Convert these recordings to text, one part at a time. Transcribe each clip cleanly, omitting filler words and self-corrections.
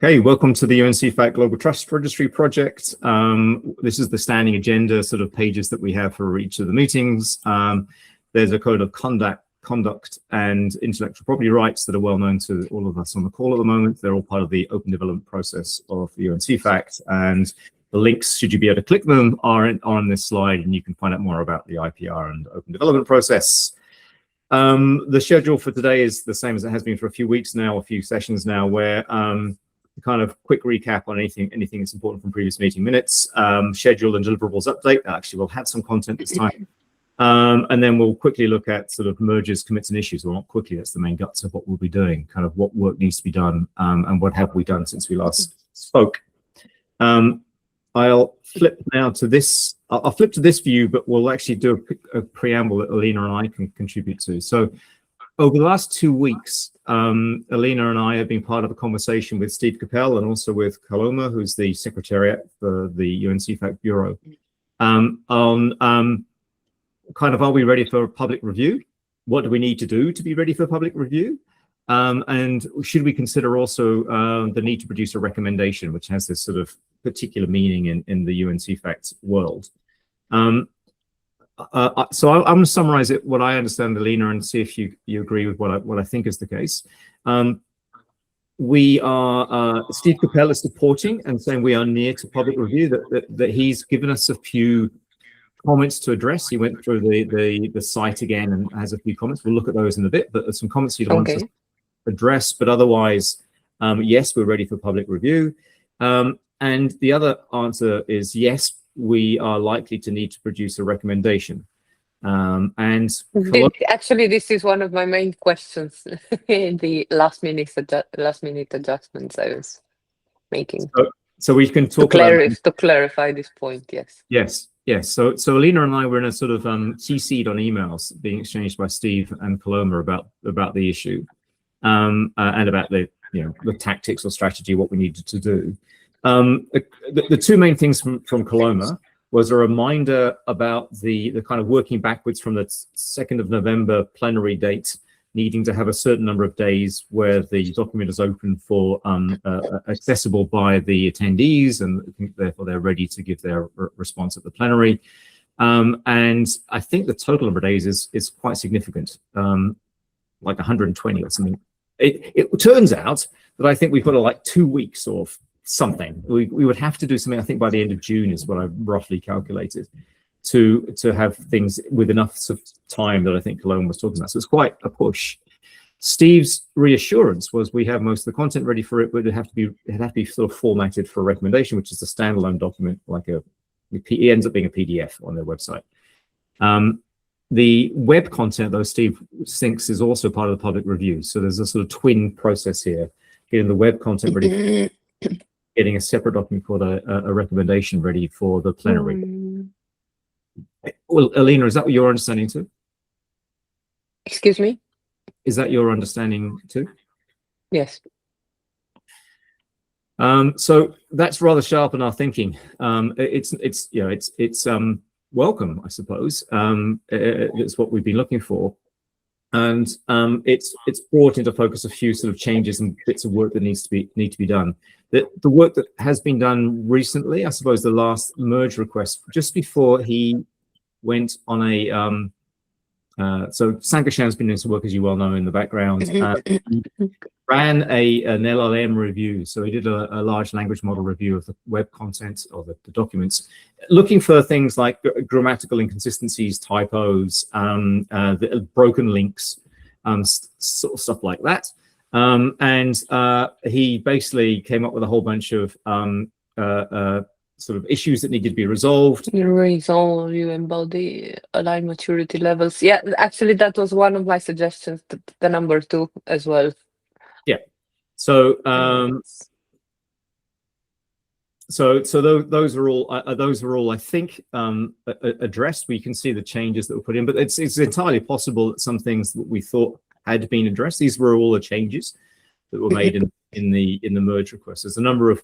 Okay, welcome to the CEFACT Global Trust Registry project. This is the standing agenda sort of pages that we have for each of the meetings. There's a code of conduct and intellectual property rights that are well known to all of us on the call at the moment. They're all part of the open development process of the CEFACT, and the links, should you be able to click them, are on this slide, and you can find out more about the IPR and open development process. The schedule for today is the same as it has been for a few weeks now, a few sessions now, where kind of quick recap on anything that's important from previous meeting minutes, schedule and deliverables update. Actually, we'll have some content this time. And then we'll quickly look at sort of mergers, commits, and issues. Well, not quickly, that's the main guts of what we'll be doing, kind of what work needs to be done, and what have we done since we last spoke. I'll flip now to this. I'll flip to this view, but we'll actually do a preamble that Alina and I can contribute to. So over the last 2 weeks, Alina and I have been part of a conversation with Steve Capel and also with Kaloma, who's the secretariat for the CEFACT Bureau, on kind of, are we ready for public review? What do we need to do to be ready for public review? And should we consider also the need to produce a recommendation, which has this sort of particular meaning in the CEFACT world? So I'm going to summarize it, what I understand, Alina, and see if you agree with what I think is the case. We are, Steve Capel is supporting and saying we are near to public review, that he's given us a few comments to address. He went through the site again and has a few comments. We'll look at those in a bit, but there's some comments he'd want to address. But otherwise, yes, we're ready for public review. And the other answer is yes, we are likely to need to produce a recommendation. Actually, this is one of my main questions in the last minute adjustments I was making. So we can talk to clarify this point. Yes. Yes. So Alina and I were in a sort of CC'd on emails being exchanged by Steve and Kaloma about the issue, and about the tactics or strategy, what we needed to do. The two main things from Kaloma was a reminder about the kind of working backwards from the 2nd of November plenary date, needing to have a certain number of days where the document is open for accessible by the attendees, and therefore they're ready to give their response at the plenary. And I think the total number of days is quite significant, like 120 or something. It turns out that I think we've got like 2 weeks or something. We would have to do something, I think, by the end of June is what I've roughly calculated, to have things with enough sort of time that I think Kaloma was talking about. So it's quite a push. Steve's reassurance was we have most of the content ready for it, but it have to be sort of formatted for a recommendation, which is a standalone document, like it ends up being a PDF on their website. The web content, though, Steve thinks is also part of the public review. So there's a sort of twin process here, getting the web content ready, getting a separate document called a recommendation ready for the plenary. Well, Alina, is that what your understanding too? Excuse me? Is that your understanding too? Yes. So that's rather sharp in our thinking. It's welcome, I suppose. It's what we've been looking for, and it's brought into focus a few sort of changes and bits of work that need to be done. The work that has been done recently, I suppose, the last merge request just before he went on a so Sangasham's been doing some work, as you well know, in the background. Ran an LLM review, so he did a large language model review of the web content or the documents, looking for things like grammatical inconsistencies, typos, the broken links, sort of stuff like that. And he basically came up with a whole bunch of sort of issues that needed to be resolved. You embody align maturity levels. Yeah, actually, that was one of my suggestions. The number 2 as well. Yeah. So those are all I think addressed. We can see the changes that were put in, but it's entirely possible that some things that we thought had been addressed, these were all the changes that were made in the merge request. There's a number of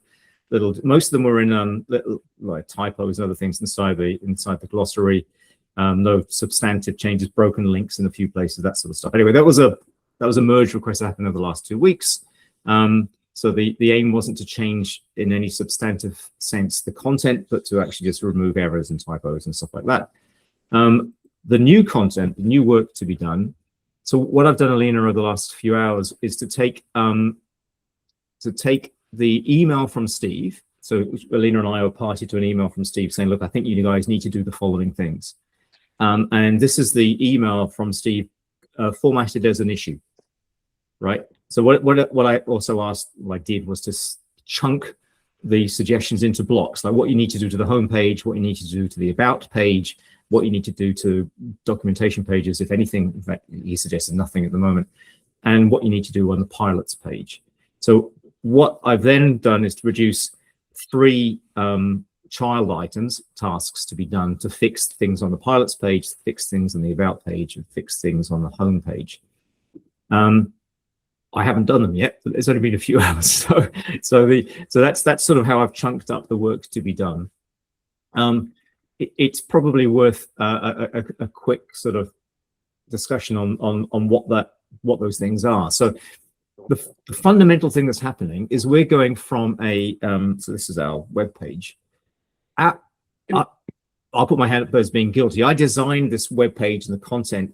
most of them were in little like typos and other things inside the glossary. No substantive changes, broken links in a few places, that sort of stuff. Anyway, that was a merge request that happened over the last 2 weeks. So the aim wasn't to change in any substantive sense the content, but to actually just remove errors and typos and stuff like that. The new content, the new work to be done. So what I've done, Alina, over the last few hours is to take the email from Steve. So Alina and I were party to an email from Steve saying, look, I think you guys need to do the following things. And this is the email from Steve formatted as an issue, right? So what I also asked, what I did was to chunk the suggestions into blocks, like what you need to do to the home page, what you need to do to the about page, what you need to do to documentation pages, if anything. In fact, he suggested nothing at the moment, and what you need to do on the pilots page. So what I've then done is to produce 3 child items, tasks to be done to fix things on the pilots page, fix things on the about page, and fix things on the home page. I haven't done them yet, but it's only been a few hours. So that's sort of how I've chunked up the work to be done. It's probably worth a quick sort of discussion on what those things are. So the fundamental thing that's happening is we're going from a so this is our web page. I'll put my hand up as being guilty. I designed this web page and the content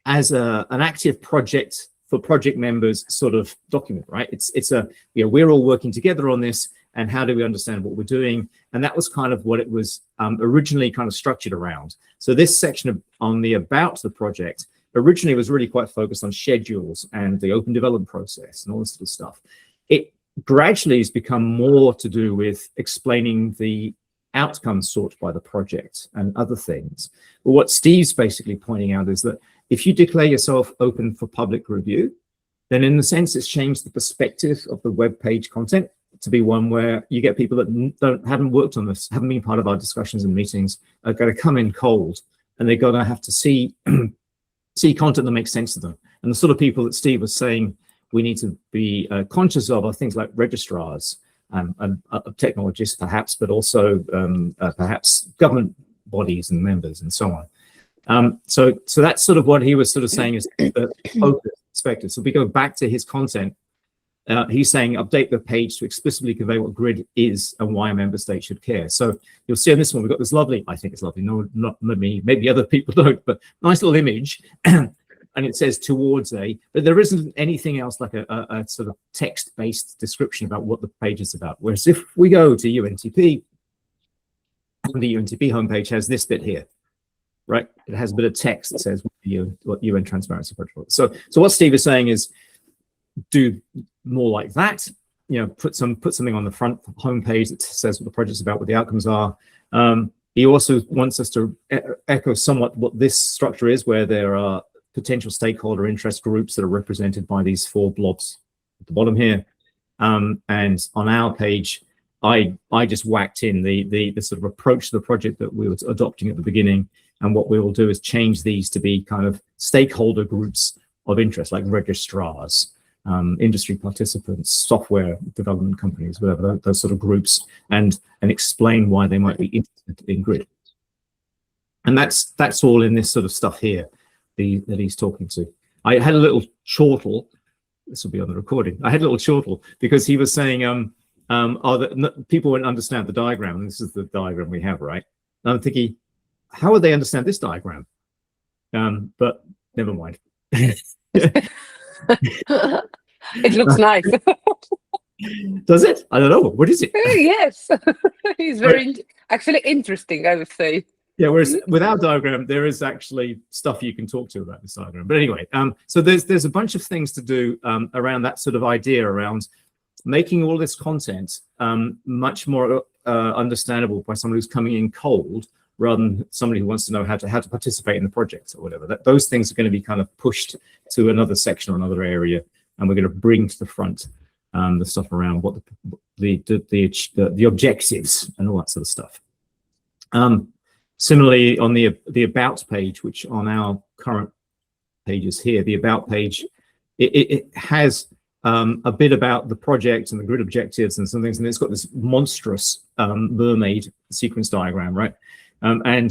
as an active project for project members sort of document, right? It's a, you know, we're all working together on this, and how do we understand what we're doing? And that was kind of what it was originally kind of structured around. So this section on the about the project originally was really quite focused on schedules and the open development process and all this sort of stuff. It gradually has become more to do with explaining the outcomes sought by the project and other things. But what Steve's basically pointing out is that if you declare yourself open for public review, then in a sense it's changed the perspective of the web page content to be one where you get people that haven't worked on this, haven't been part of our discussions and meetings, are going to come in cold, and they're going to have to see content that makes sense to them. And the sort of people that Steve was saying we need to be conscious of are things like registrars and technologists perhaps, but also perhaps government bodies and members and so on. So that's sort of what he was sort of saying is the focus perspective. So if we go back to his content, he's saying update the page to explicitly convey what grid is and why a member state should care. So you'll see on this one, we've got this lovely, I think it's lovely, no, not me, maybe other people don't, but nice little image. And it says towards a, but there isn't anything else like a sort of text-based description about what the page is about. Whereas if we go to UNTP, the UNTP homepage has this bit here, right? It has a bit of text that says what UN Transparency Protocol is. So what Steve is saying is do more like that, you know, put something on the front homepage that says what the project's about, what the outcomes are. He also wants us to echo somewhat what this structure is, where there are potential stakeholder interest groups that are represented by these 4 blobs at the bottom here. And on our page, I just whacked in the sort of approach to the project that we were adopting at the beginning. And what we will do is change these to be kind of stakeholder groups of interest, like registrars, industry participants, software development companies, whatever, those sort of groups, and explain why they might be interested in grid. And that's all in this sort of stuff here that he's talking to. I had a little chortle. This will be on the recording. I had a little chortle because he was saying, people won't understand the diagram. And this is the diagram we have, right? And I'm thinking, how would they understand this diagram? But never mind. It looks nice. Does it? I don't know. What is it? Yes. It's very actually interesting, I would say. Yeah, whereas with our diagram, there is actually stuff you can talk to about this diagram. But anyway, so there's a bunch of things to do around that sort of idea around making all this content much more understandable by somebody who's coming in cold, rather than somebody who wants to know how to participate in the project or whatever. Those things are going to be kind of pushed to another section or another area, and we're going to bring to the front the stuff around what the objectives and all that sort of stuff. Similarly, on the about page, which on our current pages here, the about page, it has a bit about the project and the grid objectives and some things, and it's got this monstrous mermaid sequence diagram, right? I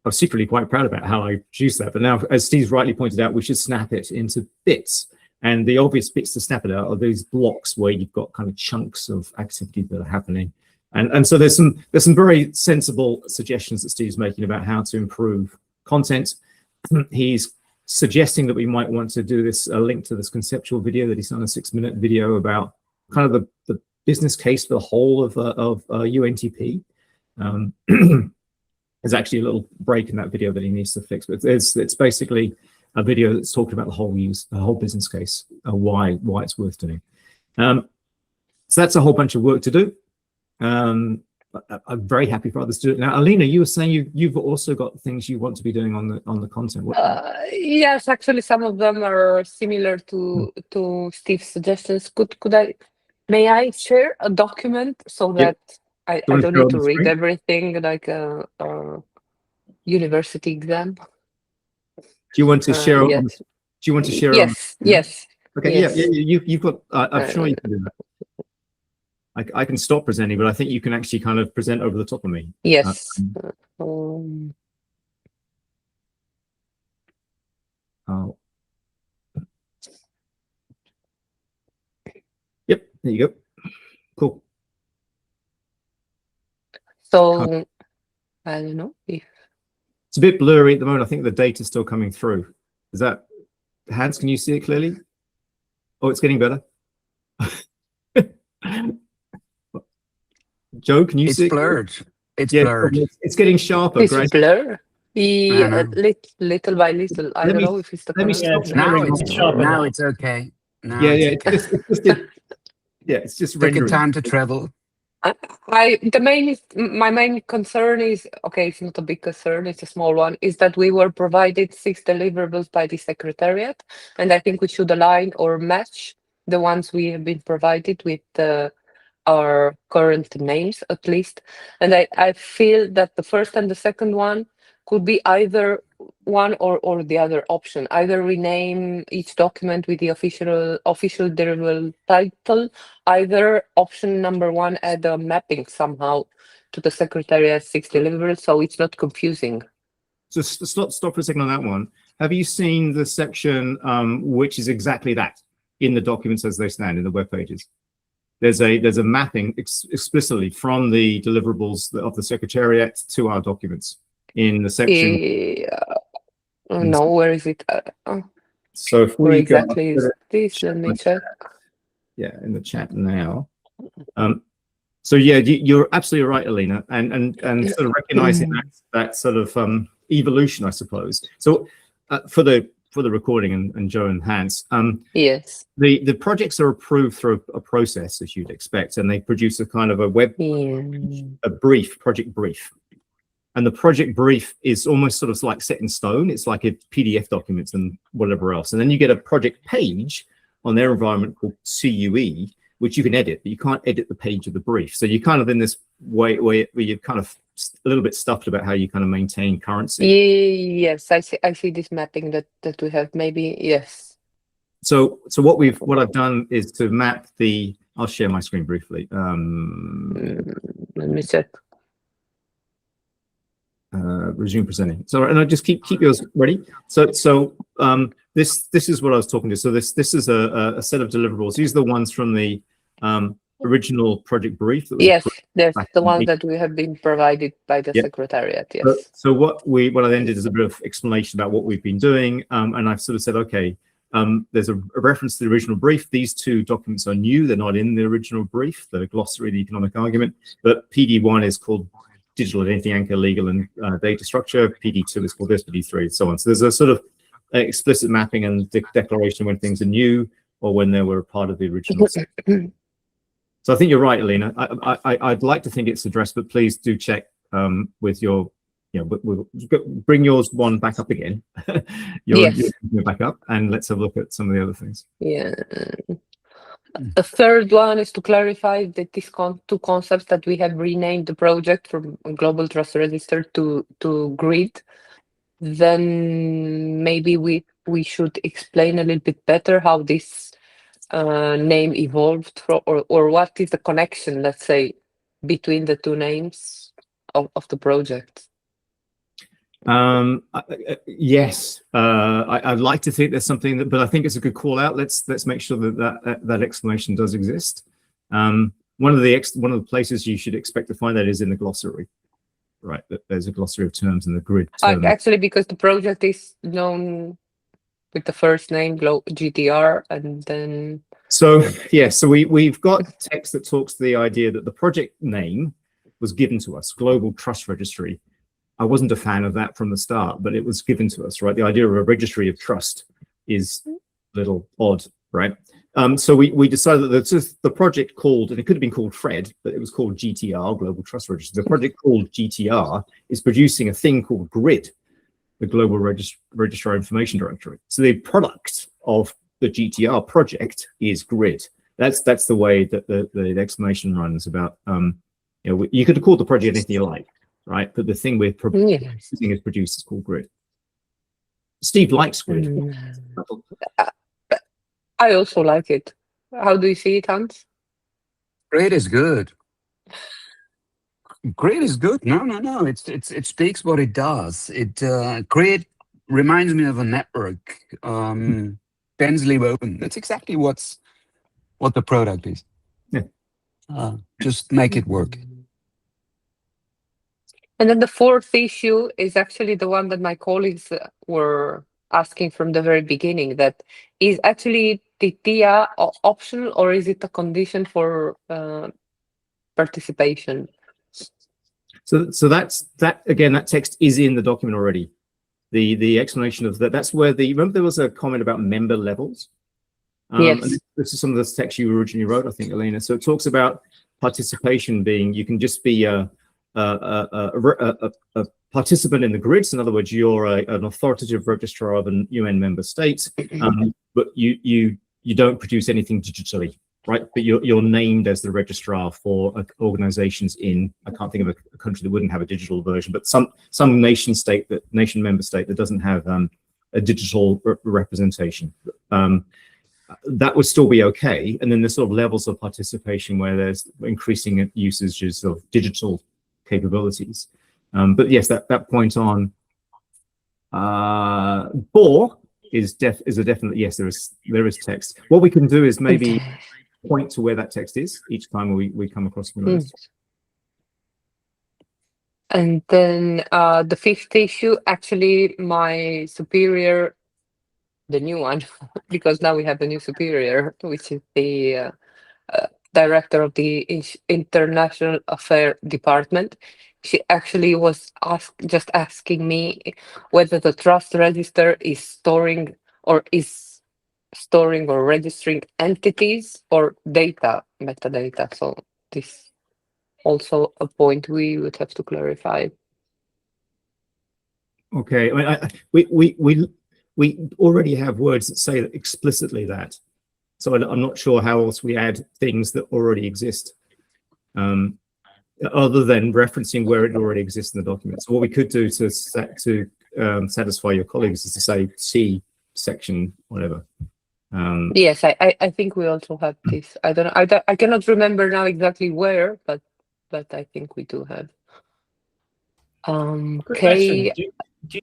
was secretly quite proud about how I produced that, but now, as Steve's rightly pointed out, we should snap it into bits. And the obvious bits to snap it out are these blocks where you've got kind of chunks of activity that are happening. And so there's some very sensible suggestions that Steve's making about how to improve content. He's suggesting that we might want to do this, a link to this conceptual video that he's done, a 6-minute video about kind of the business case for the whole of UNTP. There's actually a little break in that video that he needs to fix, but it's basically a video that's talking about the whole business case, why it's worth doing. So that's a whole bunch of work to do. I'm very happy for others to do it. Now, Alina, you were saying you've also got things you want to be doing on the content. Yes, actually, some of them are similar to Steve's suggestions. May I share a document so that I don't need to read everything like a university exam? Do you want to share? Yes. Do you want to share? Yes. Yes. Okay. Yes. Yeah. You've got. I'm sure you can do that. I can stop presenting, but I think you can actually kind of present over the top of me. Yes. Yep. There you go. Cool. So I don't know if it's a bit blurry at the moment. I think the data's still coming through. Is that, Hans? Can you see it clearly? Oh, it's getting better. Joe, can you see? It's blurred. It's blurred. It's getting sharper. It's blur. Little by little. I don't know if it's the now it's okay. Now it's just take your time to travel. My main concern is, okay, it's not a big concern, it's a small one, is that we were provided 6 deliverables by the Secretariat, and I think we should align or match the ones we have been provided with our current names, at least. And I feel that the first and the second one could be either one or the other option. Either rename each document with the official deliverable title, either option number 1, add a mapping somehow to the Secretariat 6 deliverables, so it's not confusing. So stop for a second on that one. Have you seen the section which is exactly that in the documents as they stand in the web pages? There's a mapping explicitly from the deliverables of the Secretariat to our documents in the section. No, where is it? So if we where exactly is this? Let me check. Yeah, in the chat now. So yeah, you're absolutely right, Alina, and sort of recognizing that sort of evolution, I suppose. So for the recording and Joe and Hans, yes, the projects are approved through a process, as you'd expect, and they produce a kind of a project brief. And the project brief is almost sort of like set in stone. It's like a PDF documents and whatever else. And then you get a project page on their environment called CUE, which you can edit, but you can't edit the page of the brief. So you're kind of in this way where you're kind of a little bit stuffed about how you kind of maintain currency. Yes, I see this mapping that we have. Maybe yes. So what I've done is to map the. I'll share my screen briefly. Let me check. Resume presenting. So, and I just keep yours ready. So this is what I was talking to. So this is a set of deliverables. These are the ones from the original project brief. Yes, that's the one that we have been provided by the Secretariat. Yes. So what I then did is a bit of explanation about what we've been doing, and I've sort of said, okay, there's a reference to the original brief. These 2 documents are new; they're not in the original brief, the glossary, the economic argument. But PD1 is called Digital Identity Anchor, Legal and Data Structure. PD2 is called this, PD3, so on. So there's a sort of explicit mapping and declaration when things are new or when they were a part of the original set. So I think you're right, Alina. I'd like to think it's addressed, but please do check with your, we'll bring yours one back up again. your back up, and let's have a look at some of the other things. Yeah. The third one is to clarify that these 2 concepts that we have renamed the project from Global Trust Register to GRID. Then maybe we should explain a little bit better how this name evolved or what is the connection, let's say, between the 2 names of the project. Yes, I'd like to think there's something that, but I think it's a good call out. Let's make sure that explanation does exist. One of the places you should expect to find that is in the glossary, right? There's a glossary of terms in the grid term. Actually, because the project is known with the first name GTR, and then so yeah, so we've got text that talks to the idea that the project name was given to us, Global Trust Registry. I wasn't a fan of that from the start, but it was given to us, right? The idea of a registry of trust is a little odd, right? So we decided that the project called, and it could have been called Fred, but it was called GTR, Global Trust Registry. The project called GTR is producing a thing called GRID, the Global Registrar Information Directory. So the product of the GTR project is GRID. That's the way that the explanation runs about, you could have called the project anything you like, right? But the thing we're producing is produced is called GRID. Steve likes GRID. I also like it. How do you see it, Hans? GRID is good. GRID is good. No. It speaks what it does. GRID reminds me of a network, densely woven. That's exactly what the product is. Yeah. Just make it work. And then the fourth issue is actually the one that my colleagues were asking from the very beginning, that is actually the TIA optional, or is it a condition for participation? So that's again, that text is in the document already. The explanation of that, that's where remember there was a comment about member levels? Yes. And this is some of the text you originally wrote, I think, Elena. So it talks about participation being, you can just be a participant in the grids. In other words, you're an authoritative registrar of an UN member state, but you don't produce anything digitally, right? But you're named as the registrar for organizations in, I can't think of a country that wouldn't have a digital version, but some nation member state that doesn't have a digital representation. That would still be okay. And then there's sort of levels of participation where there's increasing usages of digital capabilities. But yes, that point on BOR is a definite yes. There is text. What we can do is maybe point to where that text is each time we come across one of those. And then the fifth issue, actually, my superior, the new one, because now we have a new superior, which is the director of the International Affairs Department. She actually was asking me whether the trust register is storing or registering entities or metadata. So this also a point we would have to clarify. Okay, I mean, we already have words that say explicitly that. So I'm not sure how else we add things that already exist, other than referencing where it already exists in the document. So what we could do to satisfy your colleagues is to say C section, whatever. Yes, I think we also have this. I cannot remember now exactly where, but I think we do have. Okay. Do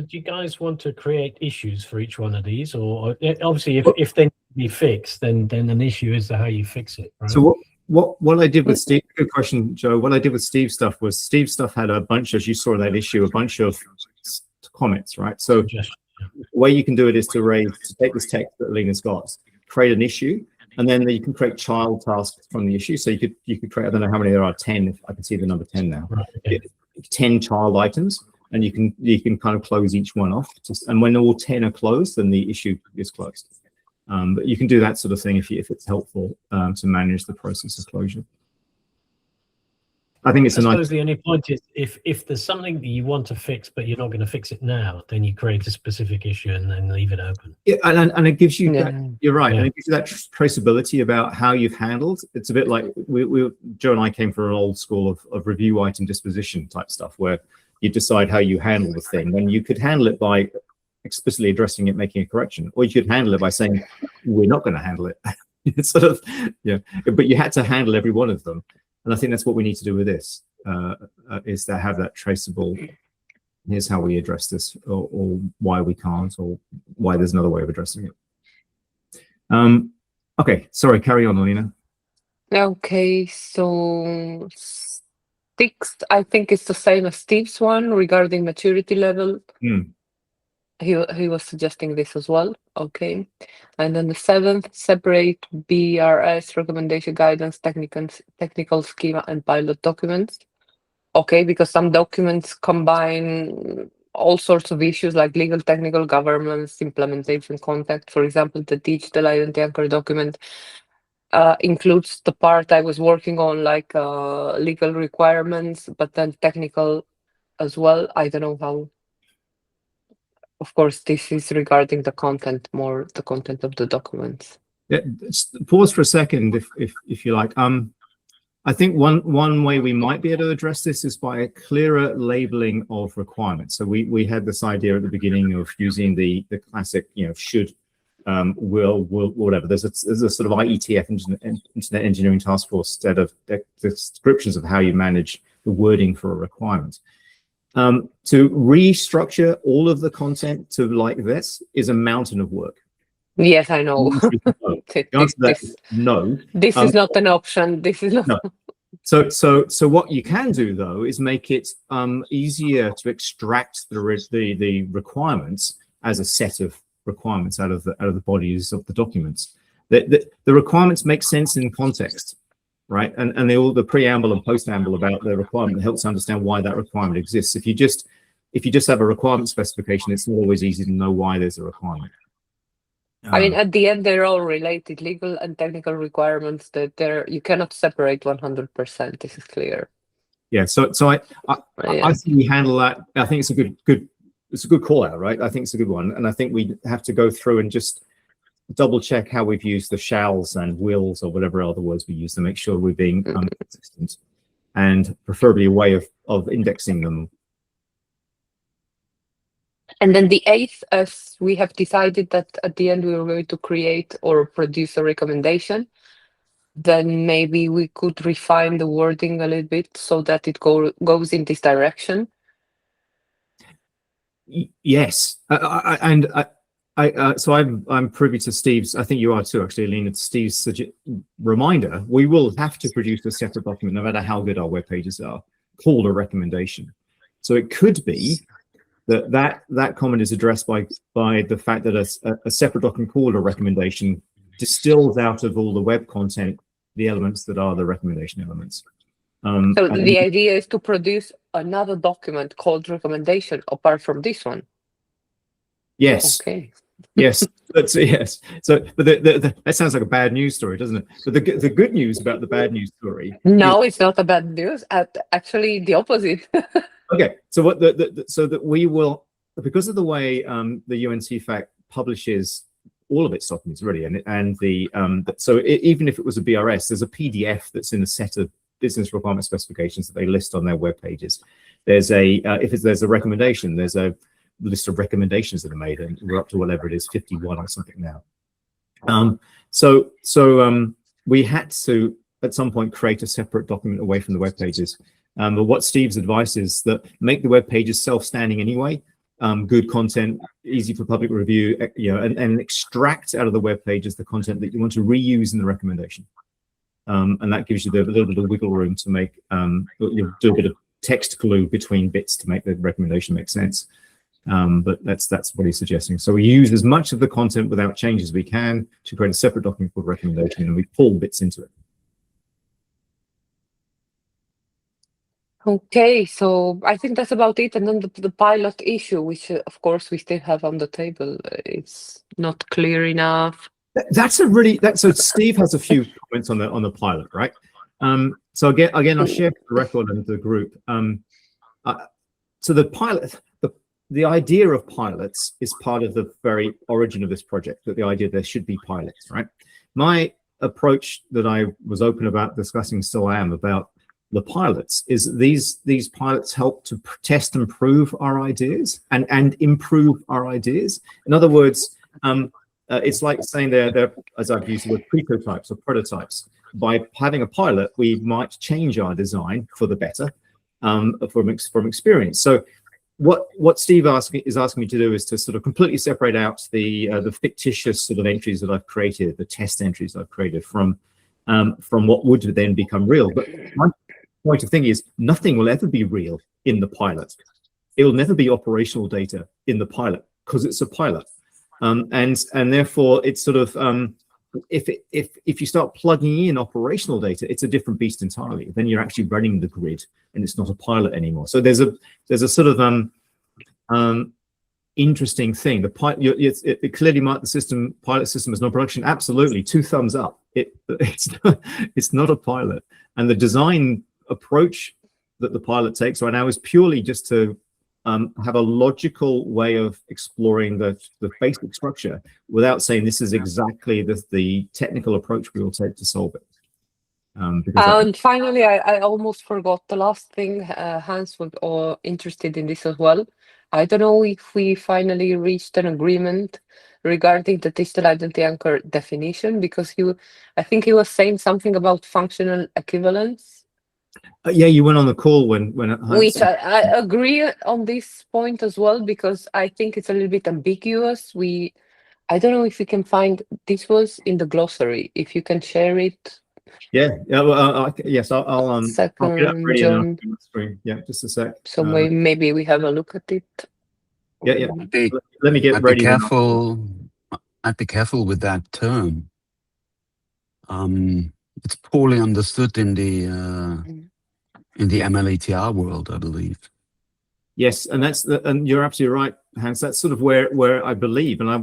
you guys want to create issues for each one of these, or obviously if they need to be fixed, then an issue is how you fix it, right? So what I did with Steve, good question, Joe. What I did with Steve's stuff was Steve's stuff had a bunch, as you saw in that issue, a bunch of comments, right? So the way you can do it is to take this text that Lena's got, create an issue, and then you can create child tasks from the issue. So you could create, I don't know how many there are, 10. If I can see the number 10 now. Right, okay. 10 child items. And you can kind of close each one off, and when all 10 are closed, then the issue is closed. But you can do that sort of thing if it's helpful to manage the process of closure. I think it's I suppose the only point is if there's something that you want to fix but you're not going to fix it now, then you create a specific issue and then leave it open. Yeah, and it gives you that, you're right, and it gives you that traceability about how you've handled. It's a bit like Joe and I came from an old school of review item disposition type stuff where you decide how you handle the thing, and you could handle it by explicitly addressing it, making a correction, or you could handle it by saying, we're not going to handle it. It's sort of, but you had to handle every one of them. And I think that's what we need to do with this, is to have that traceable Here's how we address this, or why we can't, or why there's another way of addressing it. Okay, sorry, carry on, Alina. Okay, so sixth, I think it's the same as Steve's one regarding maturity level. He was suggesting this as well. Okay, and then the seventh, separate BRS recommendation guidance, technical schema, and pilot documents. Okay, because some documents combine all sorts of issues like legal, technical, governance, implementation, contact. For example, the digital identity anchor document includes the part I was working on, like legal requirements, but then technical as well. I don't know how. Of course, this is regarding the content, more the content of the documents. Yeah, pause for a second, if you like. I think one way we might be able to address this is by a clearer labeling of requirements. So we had this idea at the beginning of using the classic, should, will, whatever. There's a sort of IETF, Internet Engineering Task Force, set of descriptions of how you manage the wording for a requirement. To restructure all of the content to like this is a mountain of work. Yes, I know. The answer to that is no. This is not an option. This is not. No. So what you can do though is make it easier to extract the requirements as a set of requirements out of the bodies of the documents. The requirements make sense in context, right? And the preamble and postamble about the requirement helps understand why that requirement exists. If you just have a requirement specification, it's not always easy to know why there's a requirement. I mean, at the end, they're all related, legal and technical requirements. That you cannot separate 100%. This is clear. Yeah. So I think we handle that. I think it's a good call out, right? I think it's a good one, and I think we have to go through and just double check how we've used the shalls and wills or whatever other words we use to make sure we're being consistent, and preferably a way of indexing them. And then the eighth, as we have decided that at the end we were going to create or produce a recommendation, then maybe we could refine the wording a little bit so that it goes in this direction. Yes, so I'm privy to Steve's. I think you are too, actually, Alina. Steve's reminder: we will have to produce a separate document, no matter how good our web pages are, called a recommendation. So it could be that comment is addressed by the fact that a separate document called a recommendation distills out of all the web content the elements that are the recommendation elements. So the idea is to produce another document called recommendation apart from this one. Yes. Okay. Yes. Yes. So, but that sounds like a bad news story, doesn't it? But the good news about the bad news story. No, it's not a bad news. Actually, the opposite. Okay. So so that we will, because of the way the UN CEFACT publishes all of its documents really, so even if it was a BRS, there's a PDF that's in a set of business requirement specifications that they list on their web pages. There's there's a recommendation, there's a list of recommendations that are made, and we're up to whatever it is, 51 or something now. So we had to at some point create a separate document away from the web pages. But what Steve's advice is that make the web pages self-standing anyway, good content, easy for public review, and extract out of the web pages the content that you want to reuse in the recommendation. And that gives you a little bit of wiggle room to make do a bit of text glue between bits to make the recommendation make sense. But that's what he's suggesting. So we use as much of the content without change as we can to create a separate document called recommendation, and we pull bits into it. Okay, so I think that's about it. And then the pilot issue, which of course we still have on the table, it's not clear enough. So Steve has a few comments on the pilot, right? So again, I'll share the record and the group. So the pilot, the idea of pilots is part of the very origin of this project. That the idea there should be pilots, right? My approach that I was open about discussing, still am, about the pilots is these pilots help to test and prove our ideas and improve our ideas. In other words, it's like saying they're, as I've used the word, prototypes or prototypes. By having a pilot, we might change our design for the better from experience. So what Steve is asking me to do is to sort of completely separate out the fictitious sort of entries that I've created, the test entries I've created from what would then become real. But my point of thinking is nothing will ever be real in the pilot. It will never be operational data in the pilot because it's a pilot, and therefore it's sort of if you start plugging in operational data, it's a different beast entirely. Then you're actually running the grid, and it's not a pilot anymore. So there's a sort of interesting thing. The it clearly marked the pilot system as non-production. Absolutely, 2 thumbs up. It's not a pilot, and the design approach that the pilot takes right now is purely just to have a logical way of exploring the basic structure without saying this is exactly the technical approach we will take to solve it. And finally, I almost forgot the last thing. Hans was interested in this as well. I don't know if we finally reached an agreement regarding the digital identity anchor definition, because I think he was saying something about functional equivalence. Yeah, you went on the call when Which I agree on this point as well, because I think it's a little bit ambiguous. I don't know if we can find, this was in the glossary, if you can share it. Yeah, well, yes, I'll get it ready on the screen. Yeah, just a sec. So maybe we have a look at it. Yeah. Let me get I'd ready. Be careful. I'd be careful with that term. It's poorly understood in the MLETR world, I believe. Yes, and you're absolutely right, Hans. That's sort of where I believe, and I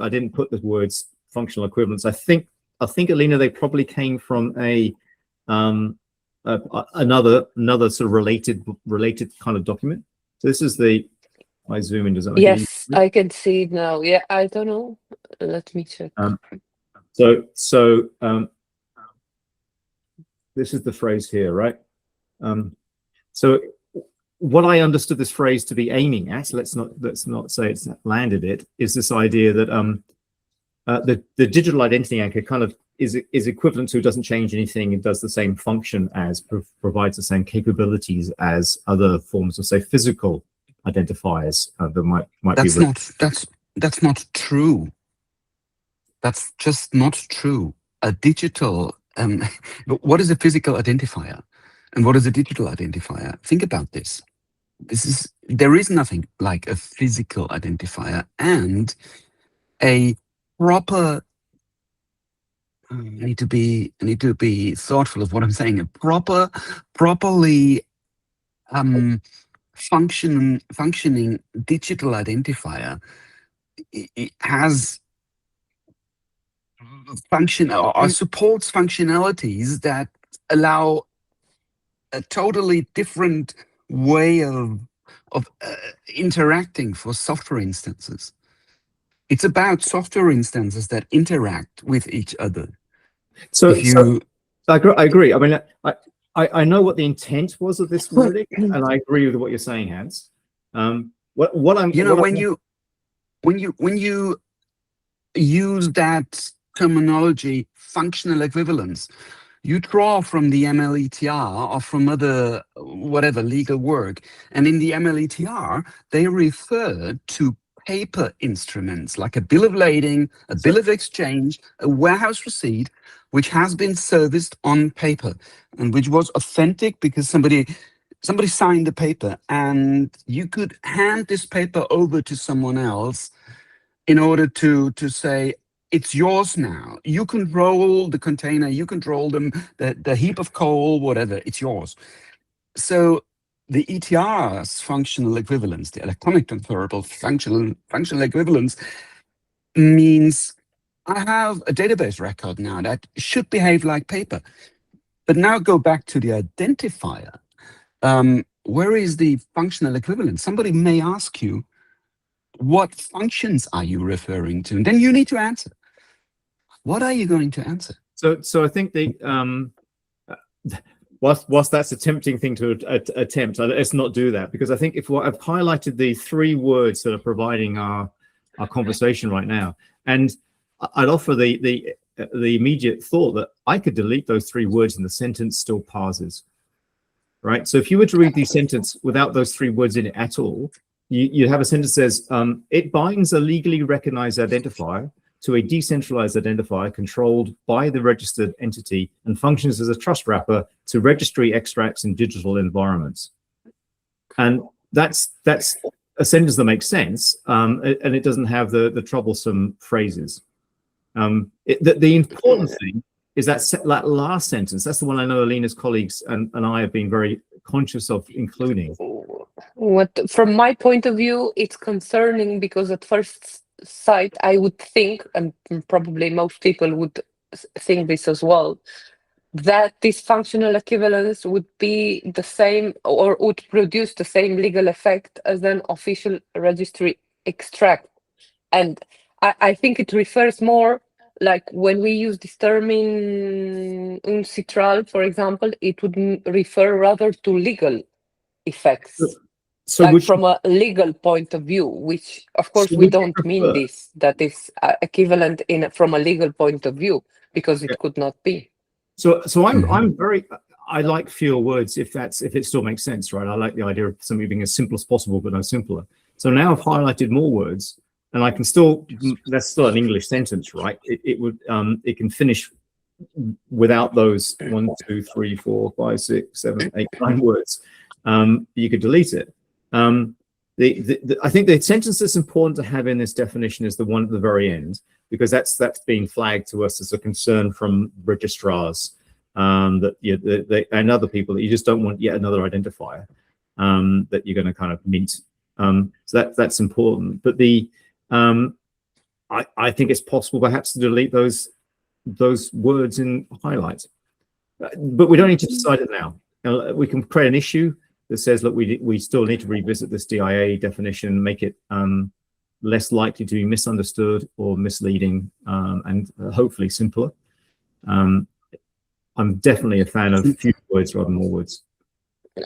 didn't put the words functional equivalence. I think, Alina, they probably came from another sort of related kind of document. So this is my zoom in design. Yes, I can see it now. Yeah, I don't know. Let me check. So this is the phrase here, right? So what I understood this phrase to be aiming at, let's not say it's landed it, is this idea that the digital identity anchor kind of is equivalent to, doesn't change anything, it does the same function as, provides the same capabilities as other forms of, say, physical identifiers that might be. That's not true. That's just not true. A digital what is a physical identifier and what is a digital identifier? Think about this. There is nothing like a physical identifier and a proper. I need to be thoughtful of what I'm saying. A properly functioning digital identifier. It has function or supports functionalities that allow a totally different way of interacting for software instances. It's about software instances that interact with each other. So I agree. I mean, I know what the intent was of this wording, and I agree with what you're saying, Hans. When you use that terminology, functional equivalence, you draw from the MLETR or from other whatever legal work, and in the MLETR they refer to paper instruments like a bill of lading, a bill of exchange, a warehouse receipt, which has been serviced on paper and which was authentic because somebody signed the paper, and you could hand this paper over to someone else in order to say, it's yours now. You control the container, you control the heap of coal, whatever, it's yours. So the ETR's functional equivalence, the electronic transferable functional equivalence, means I have a database record now that should behave like paper. But now go back to the identifier. Where is the functional equivalence? Somebody may ask you, what functions are you referring to? And then you need to answer. What are you going to answer? So I think whilst that's a tempting thing to attempt, let's not do that, because I think if I've highlighted the 3 words that are providing our conversation right now, and I'd offer the immediate thought that I could delete those 3 words and the sentence still passes, right? So if you were to read the sentence without those 3 words in it at all, you have a sentence that says, it binds a legally recognized identifier to a decentralized identifier controlled by the registered entity and functions as a trust wrapper to registry extracts in digital environments. And that's a sentence that makes sense, and it doesn't have the troublesome phrases. The important thing is that last sentence. That's the one I know Alina's colleagues and I have been very conscious of including. From my point of view, it's concerning because at first sight, I would think, and probably most people would think this as well, that this functional equivalence would be the same or would produce the same legal effect as an official registry extract. And I think it refers more like when we use this term in UNCITRAL, for example, it would refer rather to legal effects. So like from a legal point of view, which of course we don't mean this, that is equivalent from a legal point of view, because it could not be. So I like fewer words if it still makes sense, right? I like the idea of something being as simple as possible, but no simpler. So now I've highlighted more words, and I can still, that's still an English sentence, right? It can finish without those 1, 2, 3, 4, 5, 6, 7, 8, 9 words. You could delete it. I think the sentence that's important to have in this definition is the one at the very end, because that's being flagged to us as a concern from registrars and other people, that you just don't want yet another identifier that you're going to kind of mint. So that's important. But I think it's possible perhaps to delete those words in highlights, but we don't need to decide it now. We can create an issue that says, look, we still need to revisit this DIA definition, make it less likely to be misunderstood or misleading, and hopefully simpler. I'm definitely a fan of few words rather than more words.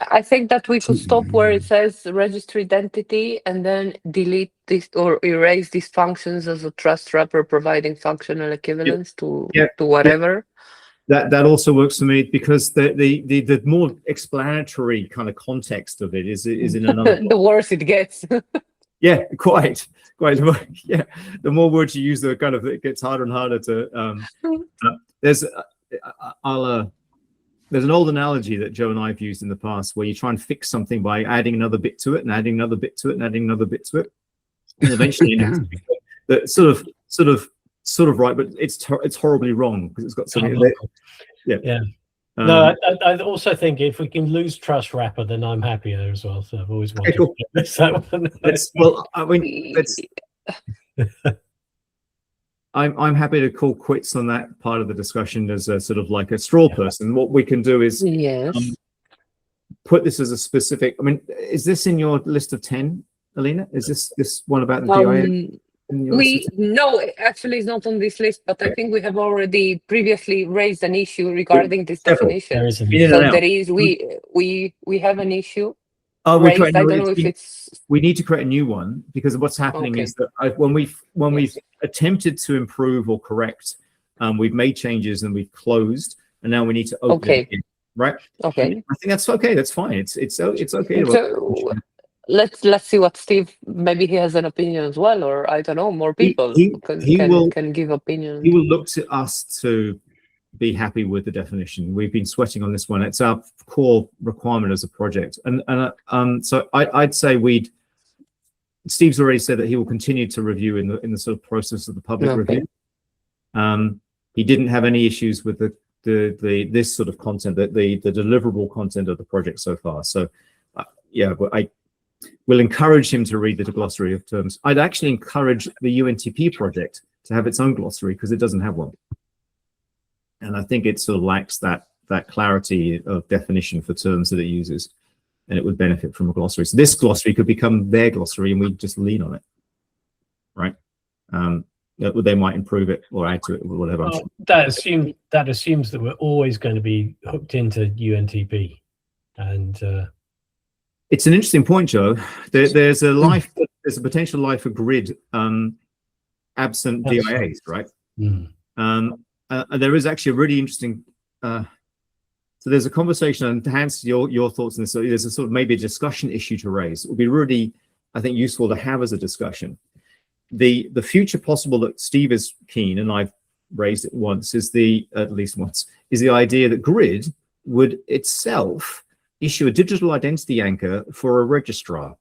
I think that we could stop where it says registry identity and then delete this or erase these functions as a trust wrapper providing functional equivalence to whatever. That also works for me, because the more explanatory kind of context of it is in another. The worse it gets. Yeah, quite. Yeah, the more words you use, it gets harder and harder to. There's an old analogy that Joe and I have used in the past, where you try and fix something by adding another bit to it and adding another bit to it and adding another bit to it, and eventually it's sort of right, but it's horribly wrong because it's got something. No, I also think if we can lose trust wrapper, then I'm happier as well. So I've always wanted to miss that one. I'm happy to call quits on that part of the discussion as a sort of like a straw person. What we can do is put this as a specific. I mean, is this in your list of 10, Alina? Is this one about the DIA? No, actually it's not on this list, but I think we have already previously raised an issue regarding this definition. So there is we have an issue. I don't know if it's. We need to create a new one, because what's happening is that when we've attempted to improve or correct, we've made changes and we've closed, and now we need to open it again, right? Okay. I think that's okay. That's fine. It's okay. So, let's see what Steve, maybe he has an opinion as well, or I don't know, more people can give opinions. He will look to us to be happy with the definition. We've been sweating on this one. It's our core requirement as a project, and so I'd say Steve's already said that he will continue to review in the sort of process of the public review. He didn't have any issues with this sort of content, the deliverable content of the project so far. So but I will encourage him to read the glossary of terms. I'd actually encourage the UNTP project to have its own glossary, because it doesn't have one. And I think it sort of lacks that clarity of definition for terms that it uses, and it would benefit from a glossary. So this glossary could become their glossary, and we just lean on it, right? They might improve it or add to it or whatever. That assumes that we're always going to be hooked into UNTP, and it's an interesting point, Joe. There's a potential life for grid absent DIAs, right? There is actually a really interesting. So there's a conversation, and Hans, your thoughts on this. So there's a sort of maybe a discussion issue to raise. It would be really I think, useful to have as a discussion. The future possible that Steve is keen, and I've raised it once, is at least once, is the idea that Grid would itself issue a digital identity anchor for a registrar.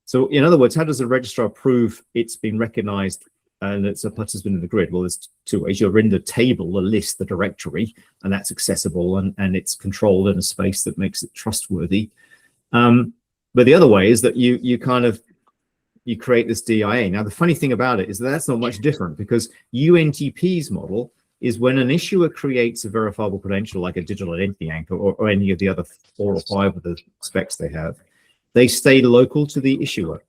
So in other words, how does a registrar prove it's been recognized and it's a participant in the Grid? Well, there's two ways. You're in the table, the list, the directory, and that's accessible and it's controlled in a space that makes it trustworthy. But the other way is that you create this DIA. Now, the funny thing about it is that that's not much different, because UNTP's model is when an issuer creates a verifiable credential like a digital identity anchor or any of the other 4 or 5 of the specs they have, they stay local to the issuer.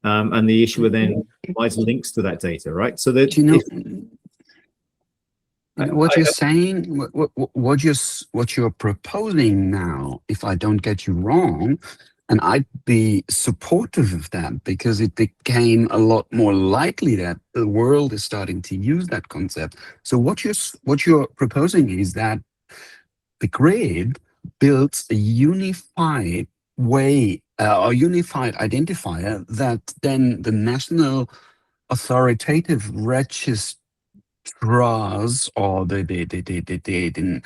And the issuer then provides links to that data, right? So that what you're saying, what you're proposing now, if I don't get you wrong, and I'd be supportive of that, because it became a lot more likely that the world is starting to use that concept. So what you're proposing is that the Grid builds a unified way, a unified identifier that then the national authoritative registrars or the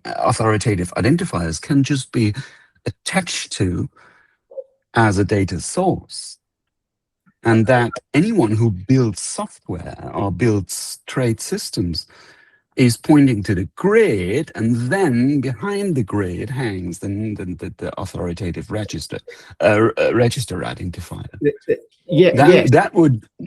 authoritative identifiers can just be attached to as a data source, and that anyone who builds software or builds trade systems is pointing to the Grid, and then behind the Grid hangs the authoritative register identifier.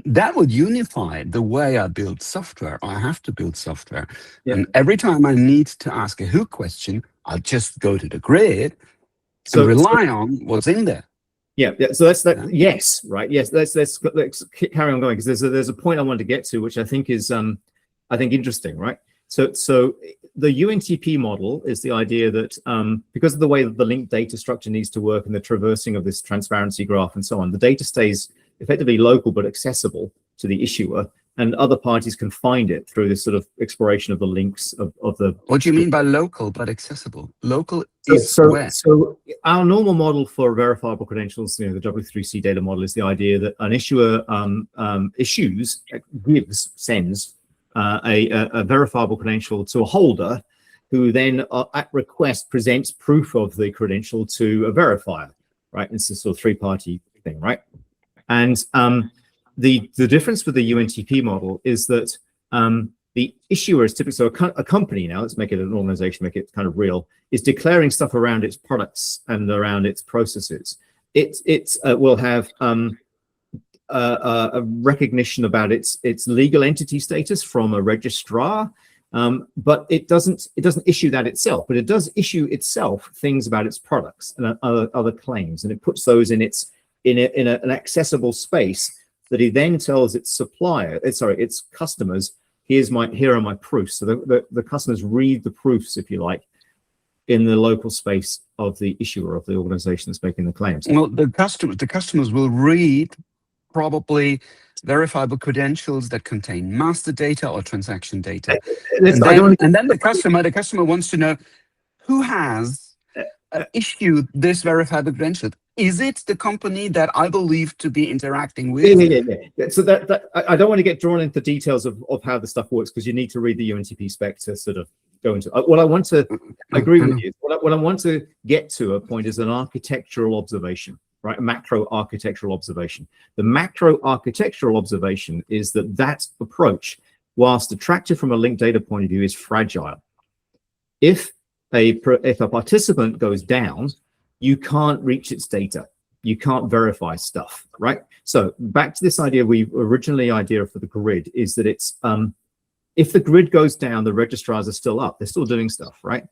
That would unify the way I build software. I have to build software, and every time I need to ask a who question, I'll just go to the Grid and rely on what's in there. So that's that. Yes, right. Yes, let's carry on going, because there's a point I want to get to, which I think is interesting, right? So the UNTP model is the idea that because of the way that the linked data structure needs to work and the traversing of this transparency graph and so on, the data stays effectively local but accessible to the issuer, and other parties can find it through this sort of exploration of the links of the... What do you mean by local but accessible? Local is where? So our normal model for verifiable credentials, the W3C data model, is the idea that an issuer sends a verifiable credential to a holder, who then at request presents proof of the credential to a verifier, right? It's a sort of 3-party thing, right? And the difference with the UNTP model is that the issuer is typically, so a company now, let's make it an organization, make it kind of real, is declaring stuff around its products and around its processes. It will have a recognition about its legal entity status from a registrar, but it doesn't issue that itself, but it does issue itself things about its products and other claims, and it puts those in an accessible space that he then tells its its customers, here are my proofs. So the customers read the proofs, if you like, in the local space of the issuer, of the organization that's making the claims. Well, the customers will read probably verifiable credentials that contain master data or transaction data. And then the customer wants to know who has issued this verifiable credential. Is it the company that I believe to be interacting with? Yeah. So that I don't want to get drawn into details of how the stuff works, because you need to read the UNTP spec to sort of go into what I want to agree with you. What I want to get to a point is an architectural observation, right? A macro architectural observation. The macro architectural observation is that approach, whilst attractive from a linked data point of view, is fragile. If a participant goes down, you can't reach its data. You can't verify stuff, right? So back to this idea idea for the Grid is that it's if the Grid goes down, the registrars are still up. They're still doing stuff, right?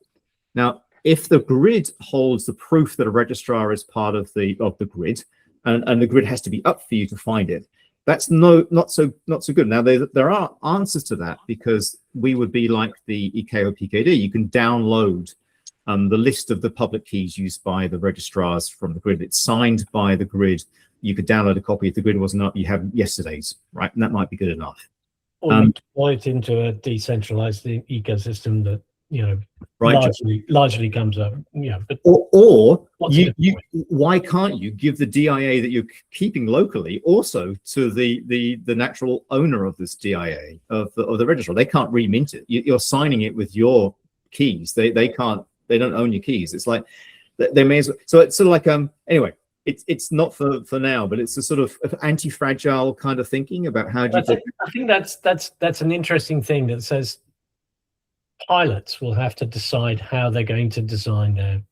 Now, if the Grid holds the proof that a registrar is part of the Grid, and the Grid has to be up for you to find it, that's not so good. Now there are answers to that, because we would be like the EKO PKD. You can download the list of the public keys used by the registrars from the Grid. It's signed by the Grid. You could download a copy. If the Grid wasn't up, you have yesterday's, right? And that might be good enough. Or you deploy it into a decentralized ecosystem that right? largely comes up, but or what's you, the point? why can't you give the DIA that you're keeping locally also to the natural owner of this DIA of the registrar? They can't remint it. You're signing it with your keys. They don't own your keys. It's like they may as well. So it's sort of like anyway. It's not for now, but it's a sort of anti-fragile kind of thinking about how do you. I think that's an interesting thing that says pilots will have to decide how they're going to design their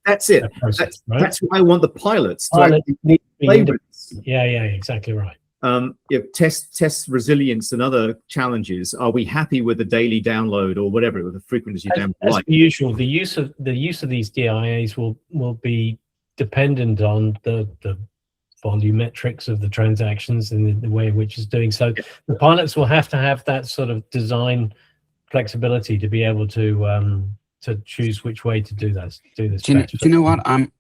that's it. their process, right? That's why I want the pilots to Pilot need to be play with this. Yeah, exactly right. Test resilience and other challenges. Are we happy with the daily download or whatever with the frequency down? As usual, the use of these DIAs will be dependent on the volumetrics of the transactions and the way in which it's doing. So the pilots will have to have that sort of design flexibility to be able to choose which way to do this. Do you know what? I'm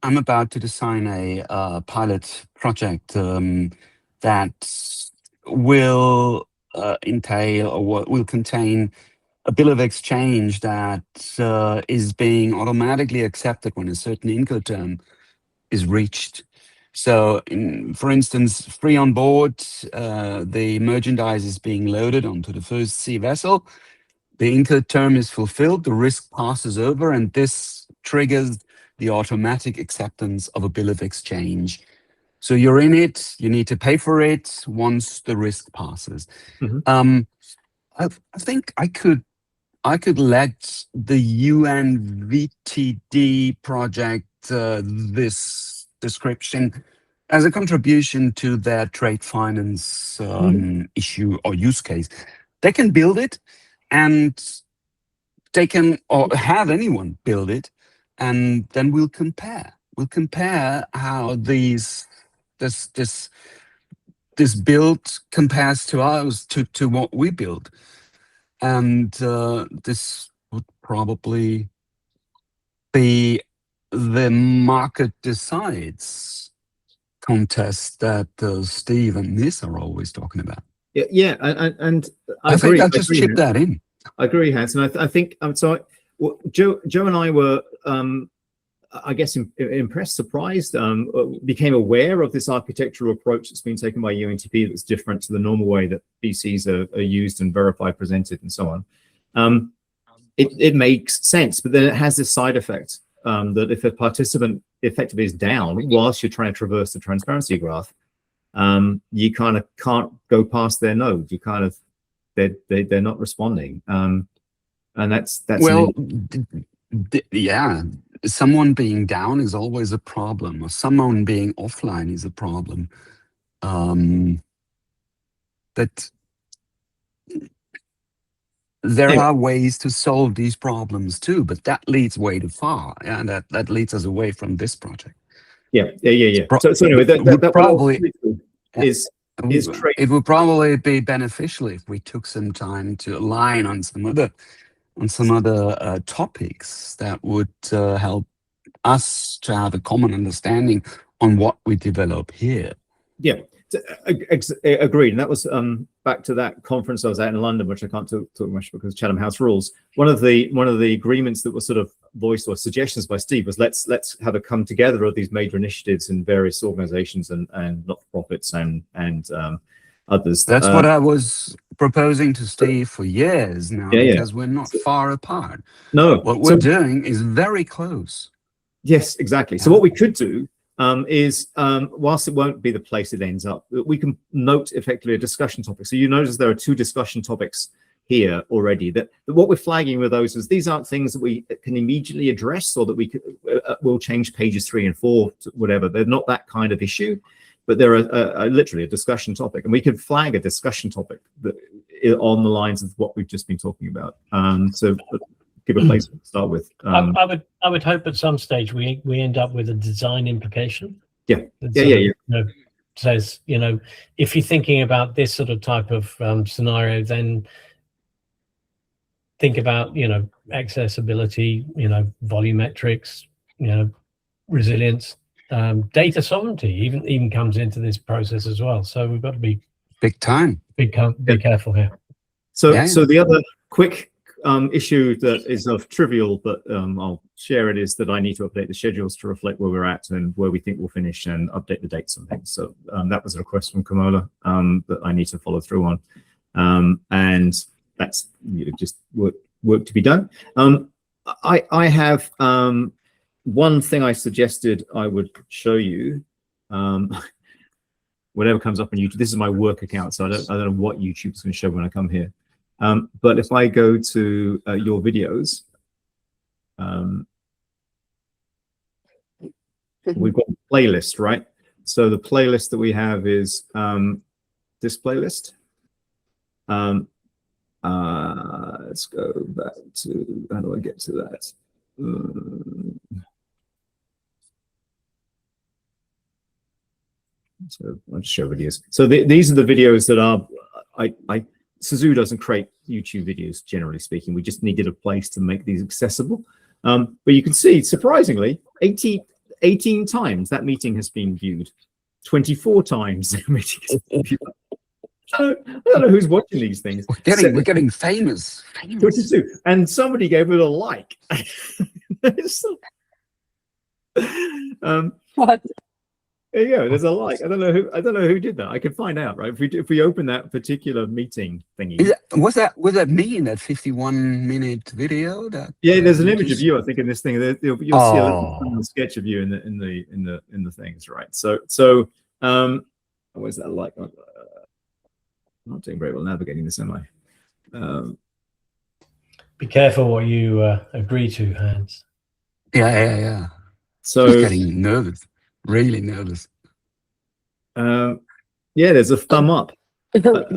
about to design a pilot project that will entail or will contain a bill of exchange that is being automatically accepted when a certain Incoterm is reached. So, for instance, free on board, the merchandise is being loaded onto the first sea vessel. The Incoterm is fulfilled, the risk passes over, and this triggers the automatic acceptance of a bill of exchange. So you're in it, you need to pay for it once the risk passes. Mm-hmm. I think I could let the UNVTD project this description as a contribution to their trade finance issue or use case. They can build it, and they can or have anyone build it, and then we'll compare. We'll compare how this build compares to ours, to what we build. And this would probably be the market decides contest that Steve and Nis are always talking about. Yeah, and I think I'll just chip that in. I agree, Hans, and I think Joe and I were, I guess, impressed, surprised, became aware of this architectural approach that's been taken by UNTP that's different to the normal way that BCs are used and verified, presented, and so on. It makes sense, but then it has this side effect that if a participant effectively is down whilst you're trying to traverse the transparency graph, you kind of can't go past their node. You kind of they're not responding, and that's well, yeah. Someone being down is always a problem, or someone being offline is a problem. But there are ways to solve these problems too, but that leads way too far, and that leads us away from this project. Yeah. So anyway, that probably it would probably be beneficial if we took some time to align on some other topics that would help us to have a common understanding on what we develop here. Yeah, agreed. And that was back to that conference I was at in London, which I can't talk much because Chatham House rules. One of the agreements that was sort of voiced or suggestions by Steve was let's have a come together of these major initiatives in various organizations and not-for-profits and others. That's what I was proposing to Steve for years now, because we're not far apart. No, what we're doing is very close. Yes, exactly. So what we could do is, whilst it won't be the place it ends up, we can note effectively a discussion topic. So you notice there are 2 discussion topics here already. That what we're flagging with those is these aren't things that we can immediately address, or that we will change pages 3 and 4 to whatever. They're not that kind of issue. But they're literally a discussion topic, and we can flag a discussion topic that on the lines of what we've just been talking about. So give a place to start with. I would hope at some stage we end up with a design implication. Yeah. Says, if you're thinking about this sort of type of scenario, then think about accessibility, volumetrics, resilience. Data sovereignty even comes into this process as well. So we've got to be big time. Be careful here. So the other quick issue that is of trivial, but I'll share it, is that I need to update the schedules to reflect where we're at and where we think we'll finish, and update the dates and things. So that was a request from Kamola that I need to follow through on. And that's just work to be done. I have one thing I suggested I would show you. Whatever comes up on YouTube. This is my work account, so I don't know what YouTube's going to show when I come here. But if I go to your videos, we've got a playlist, right? So the playlist that we have is this playlist. Let's go back to, how do I get to that? So I'll just show videos. So these are the videos that are, Suzu doesn't create YouTube videos, generally speaking. We just needed a place to make these accessible. But you can see, surprisingly, 18 times that meeting has been viewed. 24 times that meeting has been viewed. I don't know who's watching these things. We're getting famous. 22. And somebody gave it a like. What? There you go. There's a like. I don't know who did that. I could find out, right? If we open that particular meeting thingy. Was that me in that 51-minute video? Yeah, there's an image of you, I think, in this thing. You'll see a little sketch of you in the things, right? So where's that like? I'm not doing very well navigating this, am I? Be careful what you agree to, Hans. Yeah. So I'm getting nervous. Really nervous. Yeah, there's a thumb up. I don't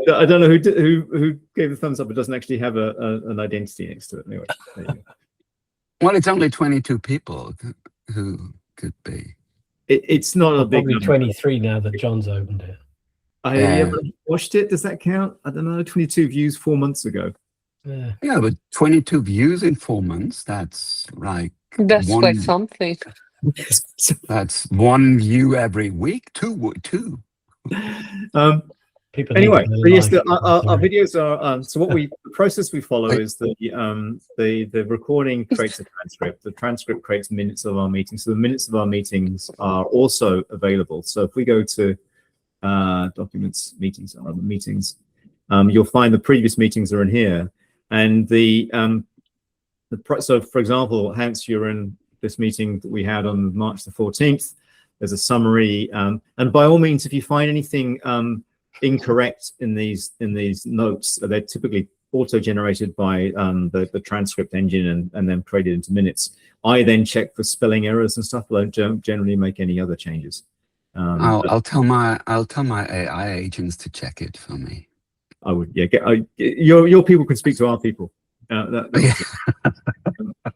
know who gave the thumbs up. It doesn't actually have an identity next to it. Anyway, there you go. Well, it's only 22 people who could be. It's not a big Probably number. 23 now that John's opened it. I haven't watched it. Does that count? I don't know. 22 views 4 months ago. Yeah, but 22 views in 4 months. That's like Quite something. That's one view every week. Two. People anyway, need to so yes, know our videos are. So the process we follow is the recording creates a transcript. The transcript creates minutes of our meetings. So the minutes of our meetings are also available. So if we go to documents, meetings, or other meetings, you'll find the previous meetings are in here. And so for example, Hans, you're in this meeting that we had on March the 14th. There's a summary, and by all means, if you find anything incorrect in these notes, they're typically auto-generated by the transcript engine and then created into minutes. I then check for spelling errors and stuff, but I don't generally make any other changes. I'll tell my AI agents to check it for me. I would, your people can speak to our people.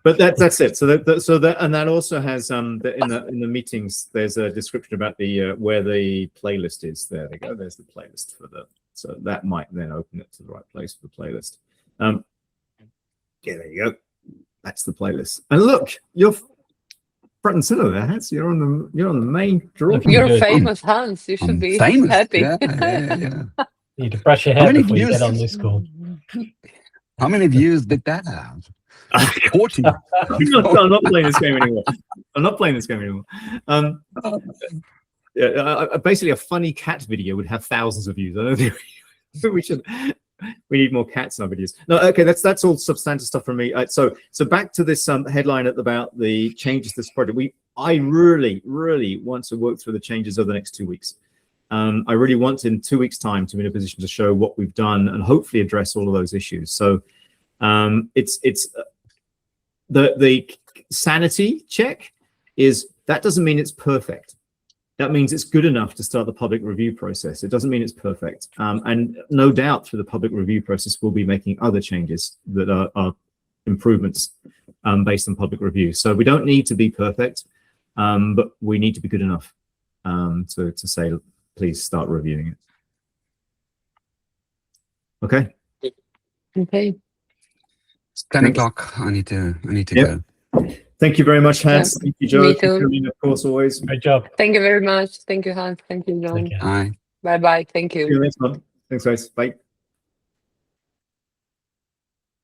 But that's it. So that also has in the meetings. There's a description about the where the playlist is. There they go. There's the playlist for the. So that might then open it to the right place for the playlist. Yeah, there you go. That's the playlist. And look, you're front and center there, Hans. You're on the main draw. You're famous, Hans. You should be famous. happy. Yeah. You need to brush your hair before you get on this call. How many views did that have? 40. I'm not playing this game anymore. Basically, a funny cat video would have thousands of views. I don't think we need more cats in our videos. No, okay, that's all substantive stuff from me. So back to this headline about the changes to this project. I really want to work through the changes over the next 2 weeks. I really want in 2 weeks' time to be in a position to show what we've done and hopefully address all of those issues. So it's the sanity check is that doesn't mean it's perfect. That means it's good enough to start the public review process. It doesn't mean it's perfect. And no doubt through the public review process, we'll be making other changes that are improvements based on public review. So we don't need to be perfect, but we need to be good enough to say, please start reviewing it. Okay. Okay. It's 10 o'clock. I need to go. Thank you very much, Hans. Yeah. Thank you, Joe. Me too. Thank you, of course, always. Great job. Thank you very much. Thank you, Hans. Thank you, John. Take care. Bye. Bye-bye. Thank See you you. next month. Thanks, guys. Bye.